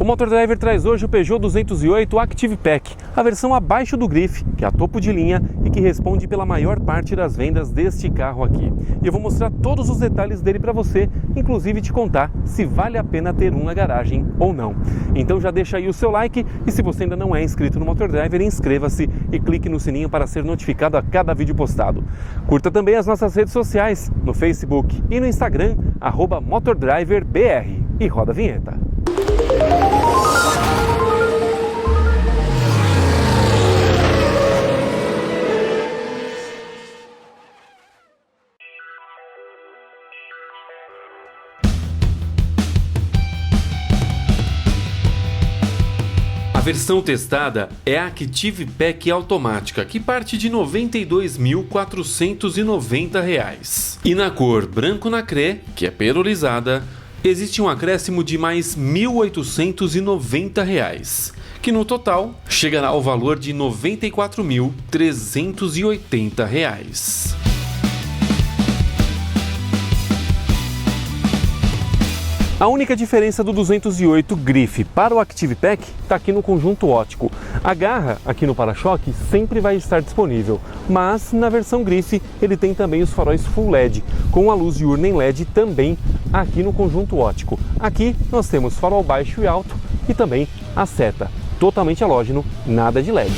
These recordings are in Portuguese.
O Motor Driver traz hoje o Peugeot 208 Active Pack, a versão abaixo do Grife, que é a topo de linha e que responde pela maior parte das vendas deste carro aqui. E eu vou mostrar todos os detalhes dele para você, inclusive te contar se vale a pena ter um na garagem ou não. Então já deixa aí o seu like e se você ainda não é inscrito no Motor Driver, inscreva-se e clique no sininho para ser notificado a cada vídeo postado. Curta também as nossas redes sociais, no Facebook e no Instagram, @MotorDriverBR. E roda a vinheta. A versão testada é a Active Pack automática, que parte de R$ 92.490. E na cor branco nacré, que é perolizada, existe um acréscimo de mais R$ 1.890, que no total chegará ao valor de R$ 94.380. A única diferença do 208 Grife para o Active Pack está aqui no conjunto óptico. A garra aqui no para-choque sempre vai estar disponível, mas na versão Grife ele tem também os faróis Full LED, com a luz diurna em LED também aqui no conjunto óptico. Aqui nós temos farol baixo e alto e também a seta, totalmente halógeno, nada de LED.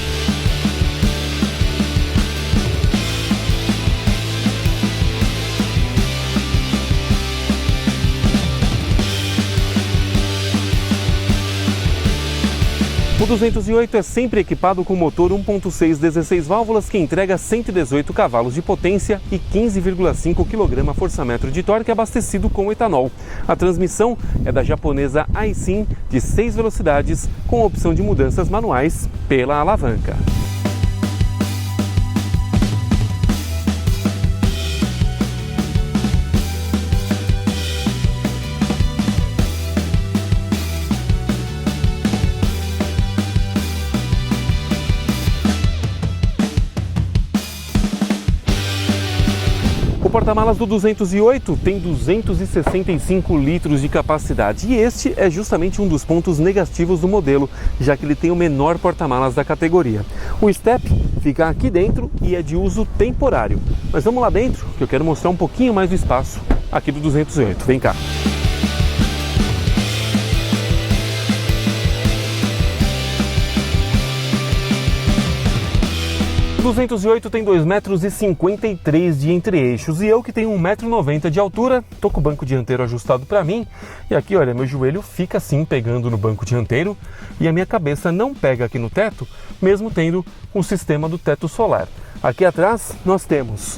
O 208 é sempre equipado com motor 1.6 16 válvulas que entrega 118 cavalos de potência e 15,5 kgfm de torque abastecido com etanol. A transmissão é da japonesa Aisin de 6 velocidades com opção de mudanças manuais pela alavanca. O porta-malas do 208 tem 265 litros de capacidade e este é justamente um dos pontos negativos do modelo, já que ele tem o menor porta-malas da categoria. O step fica aqui dentro e é de uso temporário. Mas vamos lá dentro que eu quero mostrar um pouquinho mais do espaço aqui do 208. Vem cá! O 208 tem 2,53 m de entre-eixos e eu que tenho 1,90 m de altura, tô com o banco dianteiro ajustado para mim e aqui, olha, meu joelho fica assim pegando no banco dianteiro e a minha cabeça não pega aqui no teto, mesmo tendo um sistema do teto solar. Aqui atrás nós temos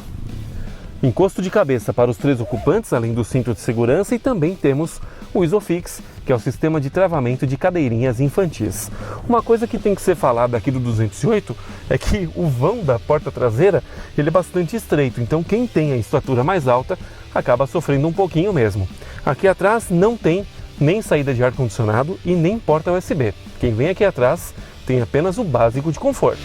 encosto de cabeça para os 3 ocupantes, além do cinto de segurança, e também temos o Isofix, que é o sistema de travamento de cadeirinhas infantis. Uma coisa que tem que ser falada aqui do 208 é que o vão da porta traseira ele é bastante estreito, então quem tem a estatura mais alta acaba sofrendo um pouquinho mesmo. Aqui atrás não tem nem saída de ar-condicionado e nem porta USB. Quem vem aqui atrás tem apenas o básico de conforto.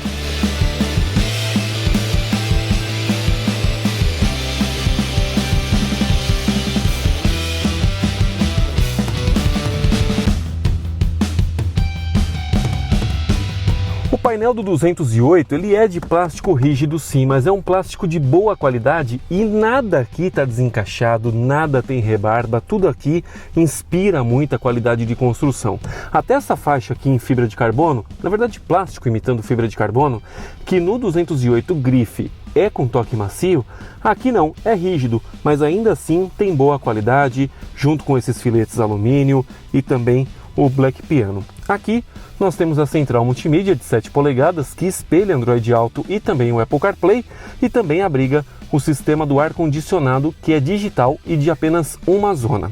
O painel do 208 ele é de plástico rígido sim, mas é um plástico de boa qualidade e nada aqui está desencaixado, nada tem rebarba, tudo aqui inspira muita qualidade de construção. Até essa faixa aqui em fibra de carbono, na verdade plástico imitando fibra de carbono, que no 208 Grife é com toque macio, aqui não, é rígido, mas ainda assim tem boa qualidade, junto com esses filetes alumínio e também o Black Piano. Aqui nós temos a central multimídia de 7 polegadas que espelha Android Auto e também o Apple CarPlay e também abriga o sistema do ar-condicionado que é digital e de apenas uma zona.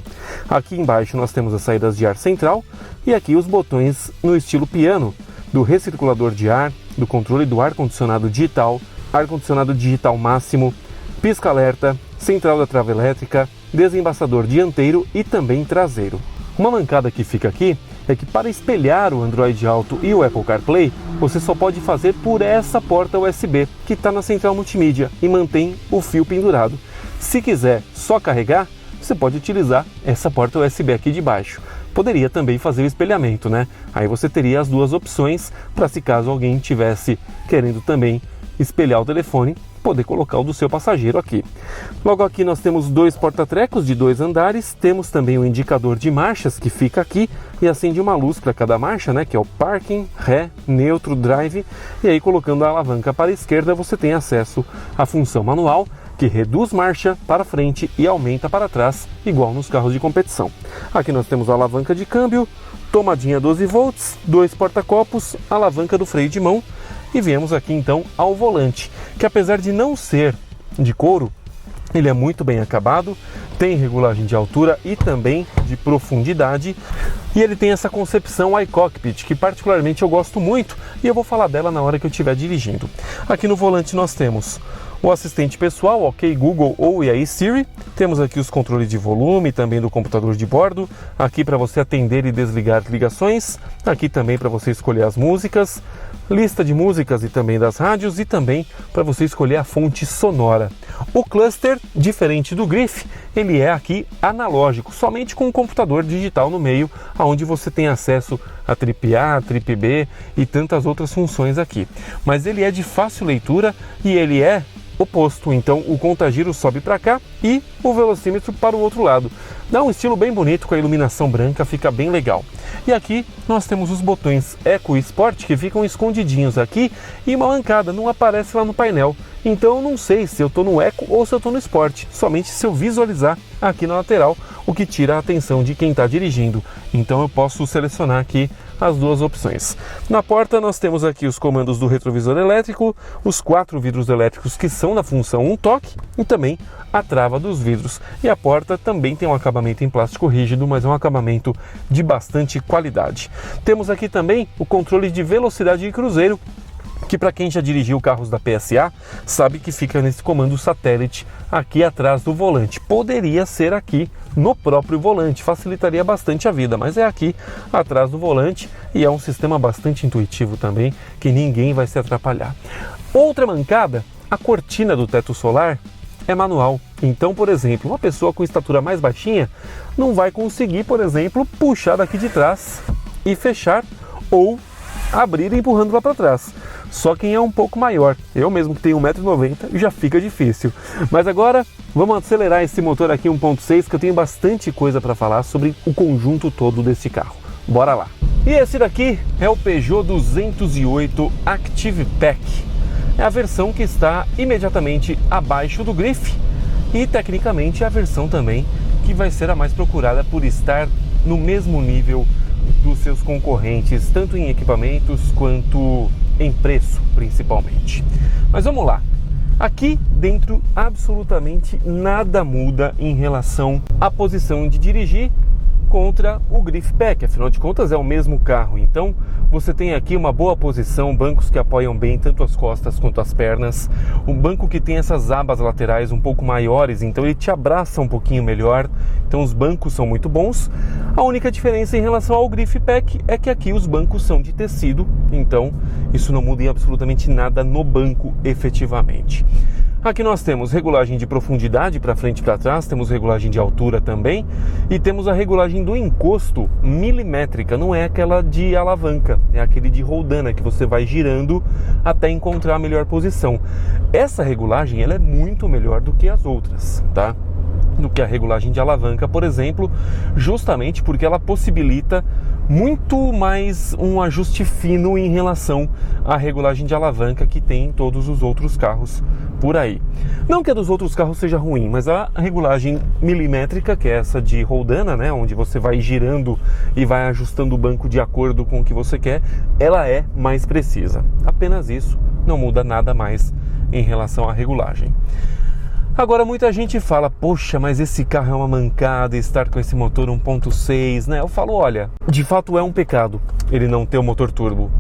Aqui embaixo nós temos as saídas de ar central e aqui os botões no estilo piano do recirculador de ar, do controle do ar-condicionado digital máximo, pisca-alerta, central da trava elétrica, desembaçador dianteiro e também traseiro. Uma mancada que fica aqui é que para espelhar o Android Auto e o Apple CarPlay, você só pode fazer por essa porta USB que está na central multimídia e mantém o fio pendurado. Se quiser só carregar, você pode utilizar essa porta USB aqui de baixo. poderia também fazer o espelhamento, né? Aí você teria as duas opções para, se caso alguém tivesse querendo também espelhar o telefone, poder colocar o do seu passageiro aqui. Logo aqui nós temos dois porta-trecos de 2 andares, temos também o indicador de marchas que fica aqui e acende uma luz para cada marcha, né, que é o parking, ré, neutro, drive, e aí colocando a alavanca para a esquerda você tem acesso à função manual, que reduz marcha para frente e aumenta para trás, igual nos carros de competição. Aqui nós temos a alavanca de câmbio, tomadinha 12 volts, 2 porta-copos, alavanca do freio de mão, e viemos aqui então ao volante, que apesar de não ser de couro, ele é muito bem acabado, tem regulagem de altura e também de profundidade, e ele tem essa concepção iCockpit, que particularmente eu gosto muito, e eu vou falar dela na hora que eu estiver dirigindo. Aqui no volante nós temos o assistente pessoal, OK Google ou e aí Siri, temos aqui os controles de volume, também do computador de bordo, aqui para você atender e desligar ligações, aqui também para você escolher as músicas, lista de músicas e também das rádios, e também para você escolher a fonte sonora. O cluster, diferente do Grif, ele é aqui analógico, somente com um computador digital no meio, onde você tem acesso a trip A, trip B e tantas outras funções aqui. Mas ele é de fácil leitura e ele é oposto, então o contagiro sobe para cá e o velocímetro para o outro lado. Dá um estilo bem bonito com a iluminação branca, fica bem legal. E aqui nós temos os botões Eco e Sport que ficam escondidinhos aqui e uma mancada, não aparece lá no painel. Então eu não sei se eu estou no Eco ou se eu estou no Sport, somente se eu visualizar aqui na lateral, o que tira a atenção de quem está dirigindo. Então eu posso selecionar aqui as duas opções. Na porta nós temos aqui os comandos do retrovisor elétrico, os 4 vidros elétricos que são da função 1 toque e também a trava dos vidros. E a porta também tem um acabamento em plástico rígido, mas é um acabamento de bastante qualidade. Temos aqui também o controle de velocidade de cruzeiro, que para quem já dirigiu carros da PSA, sabe que fica nesse comando satélite aqui atrás do volante. Poderia ser aqui no próprio volante, facilitaria bastante a vida, mas é aqui atrás do volante e é um sistema bastante intuitivo também, que ninguém vai se atrapalhar. Outra mancada, a cortina do teto solar é manual. Então, por exemplo, uma pessoa com estatura mais baixinha não vai conseguir, por exemplo, puxar daqui de trás e fechar ou abrir empurrando lá para trás. Só quem é um pouco maior, eu mesmo que tenho 1,90 m, já fica difícil. Mas agora vamos acelerar esse motor aqui 1.6, que eu tenho bastante coisa para falar sobre o conjunto todo desse carro. Bora lá! E esse daqui é o Peugeot 208 Active Pack. É a versão que está imediatamente abaixo do Grif e tecnicamente é a versão também que vai ser a mais procurada por estar no mesmo nível dos seus concorrentes, tanto em equipamentos quanto em preço, principalmente. Mas vamos lá. Aqui dentro absolutamente nada muda em relação à posição de dirigir contra o Grif Pack, afinal de contas é o mesmo carro. Então você tem aqui uma boa posição, bancos que apoiam bem tanto as costas quanto as pernas, um banco que tem essas abas laterais um pouco maiores, então ele te abraça um pouquinho melhor, então os bancos são muito bons. A única diferença em relação ao Grif Pack é que aqui os bancos são de tecido, então isso não muda em absolutamente nada no banco efetivamente. Aqui nós temos regulagem de profundidade para frente e para trás, temos regulagem de altura também e temos a regulagem do encosto milimétrica, não é aquela de alavanca, é aquele de roldana que você vai girando até encontrar a melhor posição. Essa regulagem ela é muito melhor do que as outras, tá? Do que a regulagem de alavanca, por exemplo, justamente porque ela possibilita muito mais um ajuste fino em relação à regulagem de alavanca que tem em todos os outros carros por aí. Não que a dos outros carros seja ruim, mas a regulagem milimétrica, que é essa de roldana, né, onde você vai girando e vai ajustando o banco de acordo com o que você quer, ela é mais precisa. Apenas isso, não muda nada mais em relação à regulagem. Agora muita gente fala, poxa, mas esse carro é uma mancada estar com esse motor 1.6, né? Eu falo, olha, de fato é um pecado ele não ter o motor turbo,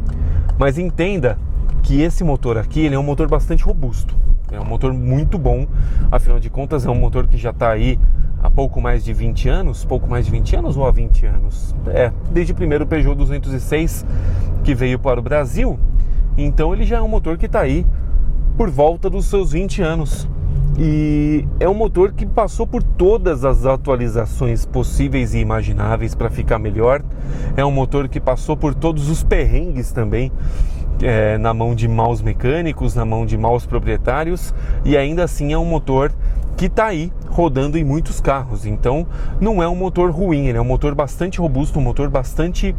mas entenda que esse motor aqui ele é um motor bastante robusto, é um motor muito bom, afinal de contas é um motor que já está aí há pouco mais de 20 anos, ou há 20 anos? Desde o primeiro Peugeot 206 que veio para o Brasil, então ele já é um motor que está aí por volta dos seus 20 anos. E é um motor que passou por todas as atualizações possíveis e imagináveis para ficar melhor. É um motor que passou por todos os perrengues também, na mão de maus mecânicos, na mão de maus proprietários, e ainda assim é um motor que está aí rodando em muitos carros. Então não é um motor ruim, ele é um motor bastante robusto, um motor bastante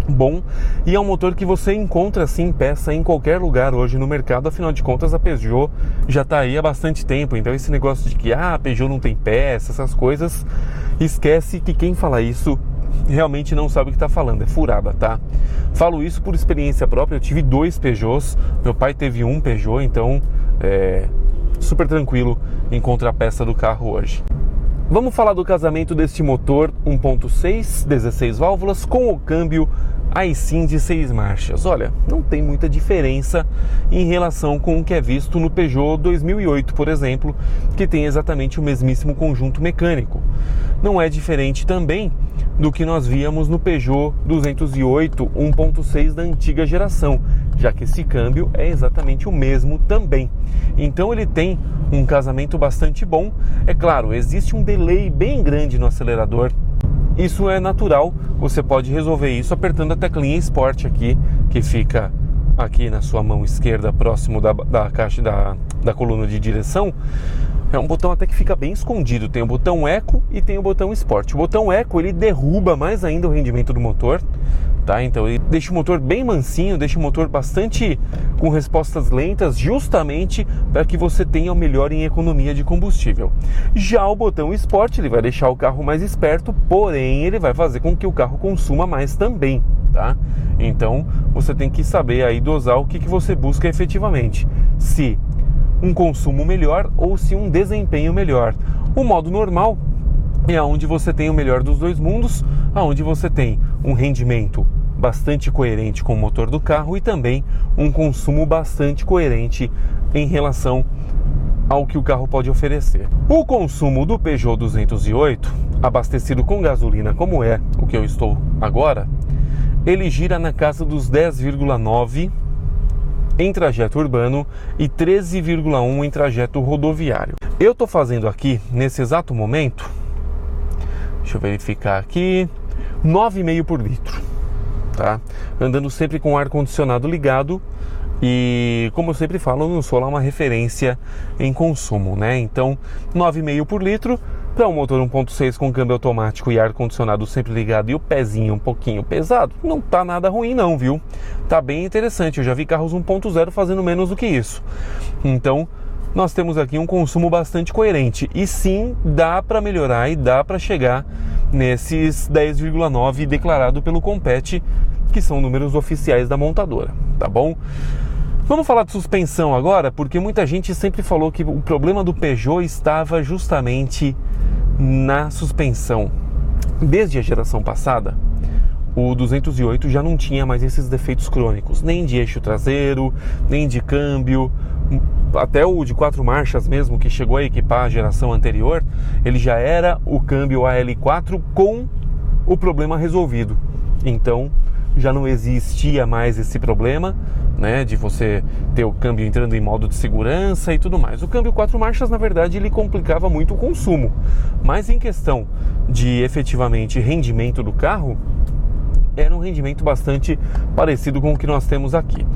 bom, e é um motor que você encontra assim peça em qualquer lugar hoje no mercado. Afinal de contas, a Peugeot já está aí há bastante tempo, então esse negócio de que a Peugeot não tem peça, essas coisas, esquece, que quem fala isso realmente não sabe o que está falando, é furada, tá? Falo isso por experiência própria, eu tive 2 Peugeots, meu pai teve um Peugeot, então super tranquilo encontrar a peça do carro hoje. Vamos falar do casamento deste motor 1.6, 16 válvulas, com o câmbio Aisin de 6 marchas. Olha, não tem muita diferença em relação com o que é visto no Peugeot 2008, por exemplo, que tem exatamente o mesmíssimo conjunto mecânico. Não é diferente também do que nós víamos no Peugeot 208 1.6 da antiga geração, já que esse câmbio é exatamente o mesmo também. Então ele tem um casamento bastante bom. É claro, existe um delay bem grande no acelerador. Isso é natural, você pode resolver isso apertando a teclinha Sport aqui, que fica aqui na sua mão esquerda, próximo da caixa da coluna de direção. É um botão até que fica bem escondido, tem o botão Eco e tem o botão Sport. O botão Eco, ele derruba mais ainda o rendimento do motor, tá? Então ele deixa o motor bem mansinho, deixa o motor bastante com respostas lentas, justamente para que você tenha o melhor em economia de combustível. Já o botão Sport, ele vai deixar o carro mais esperto, porém ele vai fazer com que o carro consuma mais também, tá? Então você tem que saber aí dosar o que você busca efetivamente, se um consumo melhor ou se um desempenho melhor. O modo normal é onde você tem o melhor dos dois mundos, onde você tem um rendimento bastante coerente com o motor do carro e também um consumo bastante coerente em relação ao que o carro pode oferecer. O consumo do Peugeot 208, abastecido com gasolina como é o que eu estou agora, ele gira na casa dos 10,9 em trajeto urbano e 13,1 em trajeto rodoviário. Eu estou fazendo aqui, nesse exato momento, deixa eu verificar aqui, 9,5 por litro, tá? Andando sempre com o ar-condicionado ligado e, como eu sempre falo, eu não sou lá uma referência em consumo, né? Então, 9,5 por litro para um motor 1.6 com câmbio automático e ar-condicionado sempre ligado e o pezinho um pouquinho pesado, não tá nada ruim não, viu? Tá bem interessante, eu já vi carros 1.0 fazendo menos do que isso. Então, nós temos aqui um consumo bastante coerente e sim, dá para melhorar e dá para chegar nesses 10,9 declarado pelo Compete, que são números oficiais da montadora, tá bom? Vamos falar de suspensão agora, porque muita gente sempre falou que o problema do Peugeot estava justamente na suspensão. Desde a geração passada, o 208 já não tinha mais esses defeitos crônicos, nem de eixo traseiro, nem de câmbio, até o de 4 marchas mesmo, que chegou a equipar a geração anterior, ele já era o câmbio AL4 com o problema resolvido. Então, já não existia mais esse problema, né, de você ter o câmbio entrando em modo de segurança e tudo mais. O câmbio 4 marchas, na verdade, ele complicava muito o consumo, mas em questão de efetivamente rendimento do carro, era um rendimento bastante parecido com o que nós temos aqui.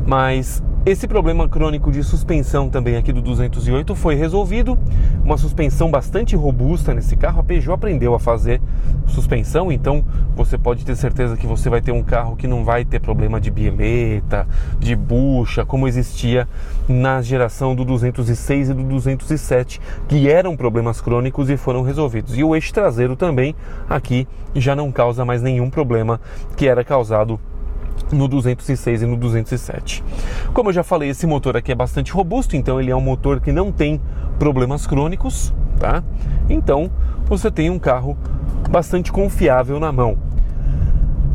Mas esse problema crônico de suspensão também aqui do 208 foi resolvido, uma suspensão bastante robusta nesse carro. A Peugeot aprendeu a fazer suspensão, então você pode ter certeza que você vai ter um carro que não vai ter problema de bieleta, de bucha, como existia na geração do 206 e do 207, que eram problemas crônicos e foram resolvidos. E o eixo traseiro também aqui já não causa mais nenhum problema que era causado no 206 e no 207. Como eu já falei, esse motor aqui é bastante robusto, então ele é um motor que não tem problemas crônicos, tá? Então você tem um carro bastante confiável na mão.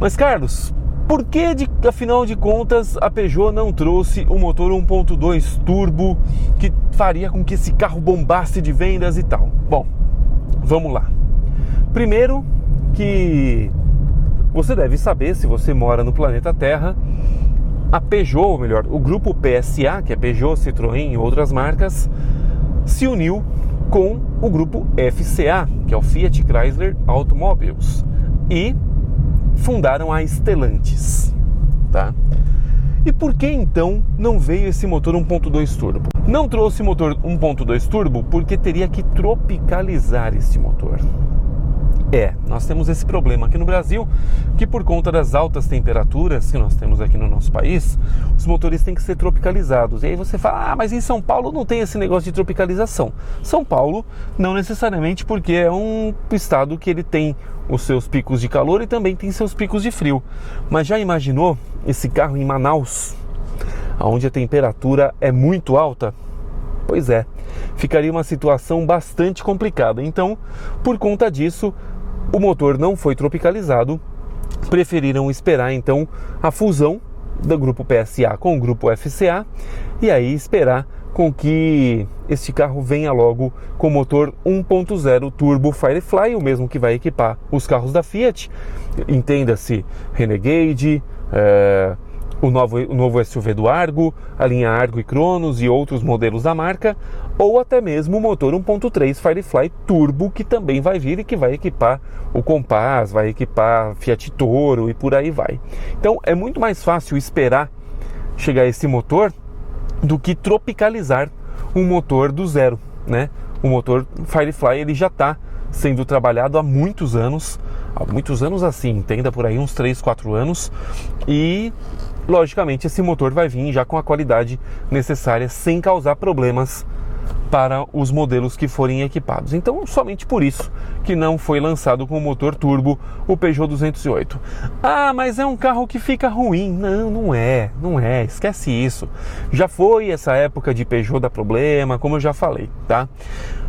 Mas Carlos, por que afinal de contas a Peugeot não trouxe o motor 1.2 turbo que faria com que esse carro bombasse de vendas e tal? Bom, vamos lá. Primeiro que você deve saber, se você mora no planeta Terra, a Peugeot, ou melhor, o grupo PSA, que é Peugeot, Citroën e outras marcas, se uniu com o grupo FCA, que é o Fiat Chrysler Automobiles, e fundaram a Stellantis, tá? E por que então não veio esse motor 1.2 turbo? Não trouxe motor 1.2 turbo porque teria que tropicalizar este motor. Nós temos esse problema aqui no Brasil, que por conta das altas temperaturas que nós temos aqui no nosso país, os motores têm que ser tropicalizados. E aí você fala, mas em São Paulo não tem esse negócio de tropicalização. São Paulo não necessariamente, porque é um estado que ele tem os seus picos de calor e também tem seus picos de frio. Mas já imaginou esse carro em Manaus, onde a temperatura é muito alta? Pois é, ficaria uma situação bastante complicada. Então, por conta disso, o motor não foi tropicalizado, preferiram esperar então a fusão do grupo PSA com o grupo FCA e aí esperar com que este carro venha logo com motor 1.0 turbo Firefly, o mesmo que vai equipar os carros da Fiat, entenda-se Renegade, o novo SUV do Argo, a linha Argo e Cronos e outros modelos da marca, ou até mesmo o motor 1.3 Firefly Turbo, que também vai vir e que vai equipar o Compass, vai equipar Fiat Toro e por aí vai. Então é muito mais fácil esperar chegar esse motor do que tropicalizar um motor do zero, né? O motor Firefly ele já está sendo trabalhado há muitos anos assim, entenda por aí uns 3, 4 anos, e logicamente esse motor vai vir já com a qualidade necessária sem causar problemas para os modelos que forem equipados. Então, somente por isso que não foi lançado com o motor turbo o Peugeot 208. Mas é um carro que fica ruim. Não é, esquece isso. Já foi essa época de Peugeot dar problema, como eu já falei, tá?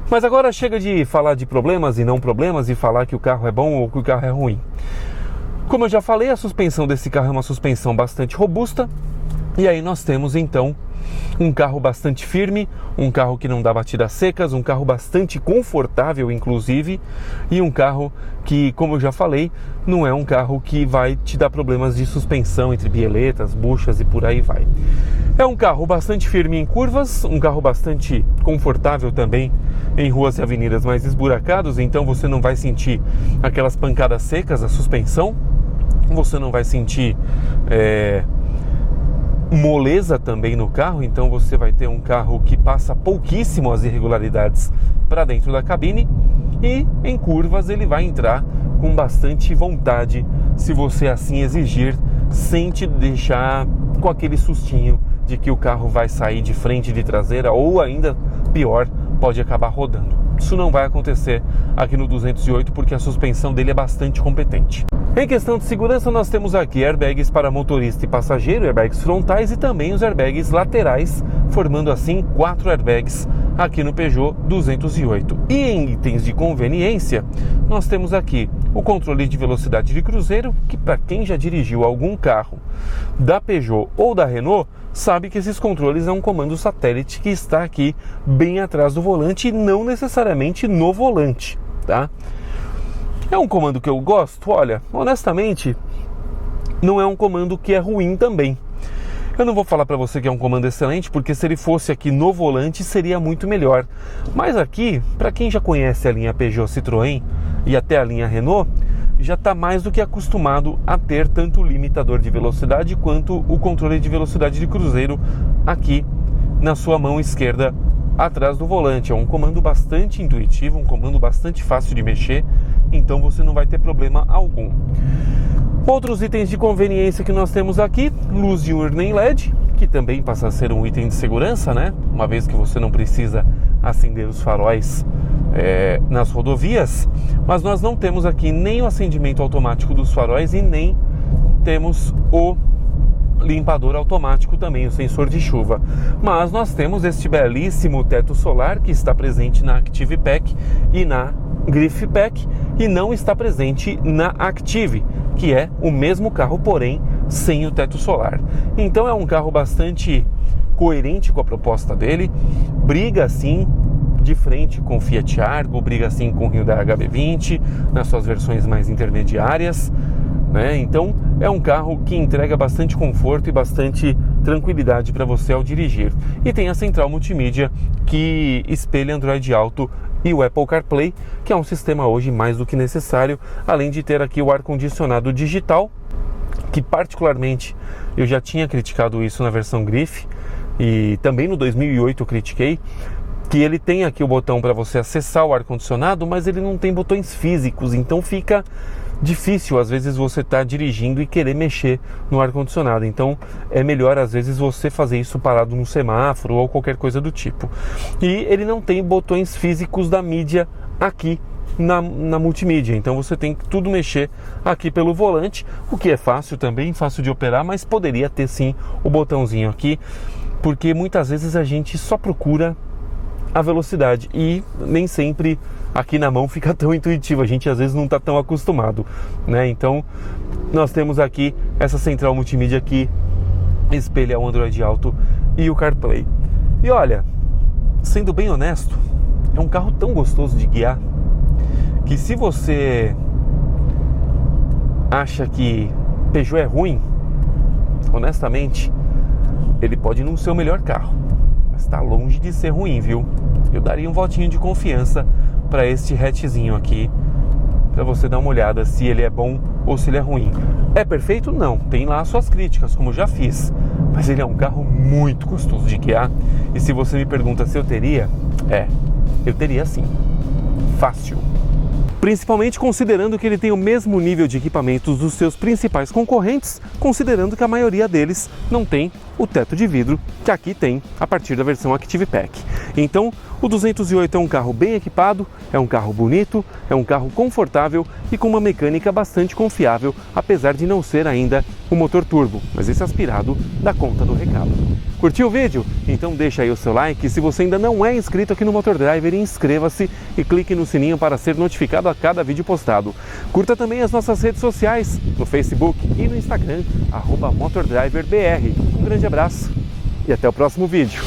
Mas agora chega de falar de problemas e não problemas e falar que o carro é bom ou que o carro é ruim. Como eu já falei, a suspensão desse carro é uma suspensão bastante robusta, e aí nós temos então um carro bastante firme, um carro que não dá batidas secas, um carro bastante confortável inclusive, e um carro que, como eu já falei, não é um carro que vai te dar problemas de suspensão entre bieletas, buchas e por aí vai. É um carro bastante firme em curvas, um carro bastante confortável também em ruas e avenidas mais esburacadas, então você não vai sentir aquelas pancadas secas da suspensão, você não vai sentir moleza também no carro, então você vai ter um carro que passa pouquíssimo as irregularidades para dentro da cabine, e em curvas ele vai entrar com bastante vontade, se você assim exigir, sem te deixar com aquele sustinho de que o carro vai sair de frente e de traseira, ou ainda pior, pode acabar rodando. Isso não vai acontecer aqui no 208 porque a suspensão dele é bastante competente. Em questão de segurança, nós temos aqui airbags para motorista e passageiro, airbags frontais e também os airbags laterais, formando assim 4 airbags aqui no Peugeot 208. E em itens de conveniência, nós temos aqui o controle de velocidade de cruzeiro, que para quem já dirigiu algum carro da Peugeot ou da Renault, sabe que esses controles é um comando satélite que está aqui bem atrás do volante e não necessariamente no volante, tá? É um comando que eu gosto? Olha, honestamente, não é um comando que é ruim também. Eu não vou falar para você que é um comando excelente, porque se ele fosse aqui no volante seria muito melhor. Mas aqui, para quem já conhece a linha Peugeot Citroën e até a linha Renault, já está mais do que acostumado a ter tanto o limitador de velocidade quanto o controle de velocidade de cruzeiro aqui na sua mão esquerda atrás do volante. É um comando bastante intuitivo, um comando bastante fácil de mexer, então você não vai ter problema algum. Outros itens de conveniência que nós temos aqui: luz diurna em LED, que também passa a ser um item de segurança, né? Uma vez que você não precisa acender os faróis nas rodovias, mas nós não temos aqui nem o acendimento automático dos faróis e nem temos o limpador automático também, o sensor de chuva. Mas nós temos este belíssimo teto solar que está presente na Active Pack e na Grip Pack e não está presente na Active, que é o mesmo carro, porém sem o teto solar. Então é um carro bastante coerente com a proposta dele, briga assim de frente com o Fiat Argo, briga assim com o Hyundai HB20 nas suas versões mais intermediárias, né? Então é um carro que entrega bastante conforto e bastante tranquilidade para você ao dirigir. E tem a central multimídia que espelha Android Auto e o Apple CarPlay, que é um sistema hoje mais do que necessário, além de ter aqui o ar-condicionado digital, que particularmente eu já tinha criticado isso na versão Griffe, e também no 2008 eu critiquei, que ele tem aqui o botão para você acessar o ar-condicionado, mas ele não tem botões físicos, então fica difícil às vezes você estar dirigindo e querer mexer no ar-condicionado. Então é melhor às vezes você fazer isso parado num semáforo ou qualquer coisa do tipo. E ele não tem botões físicos da mídia aqui na multimídia, então você tem que tudo mexer aqui pelo volante, o que é fácil também, fácil de operar, mas poderia ter sim o botãozinho aqui, porque muitas vezes a gente só procura a velocidade e nem sempre aqui na mão fica tão intuitivo, a gente às vezes não está tão acostumado, né? Então nós temos aqui essa central multimídia que espelha o Android Auto e o CarPlay. E olha, sendo bem honesto, é um carro tão gostoso de guiar que se você acha que Peugeot é ruim, honestamente, ele pode não ser o melhor carro, mas está longe de ser ruim, viu? Eu daria um votinho de confiança para este hatchzinho aqui, para você dar uma olhada se ele é bom ou se ele é ruim. É perfeito? Não, tem lá as suas críticas, como já fiz, mas ele é um carro muito gostoso de guiar. E se você me pergunta se eu teria, eu teria sim, fácil. Principalmente considerando que ele tem o mesmo nível de equipamentos dos seus principais concorrentes, considerando que a maioria deles não tem o teto de vidro que aqui tem a partir da versão Active Pack. Então, o 208 é um carro bem equipado, é um carro bonito, é um carro confortável e com uma mecânica bastante confiável, apesar de não ser ainda o motor turbo, mas esse aspirado dá conta do recado. Curtiu o vídeo? Então deixa aí o seu like. Se você ainda não é inscrito aqui no Motor Driver, inscreva-se e clique no sininho para ser notificado a cada vídeo postado. Curta também as nossas redes sociais, no Facebook e no Instagram, @MotorDriverBR. Um grande abraço e até o próximo vídeo.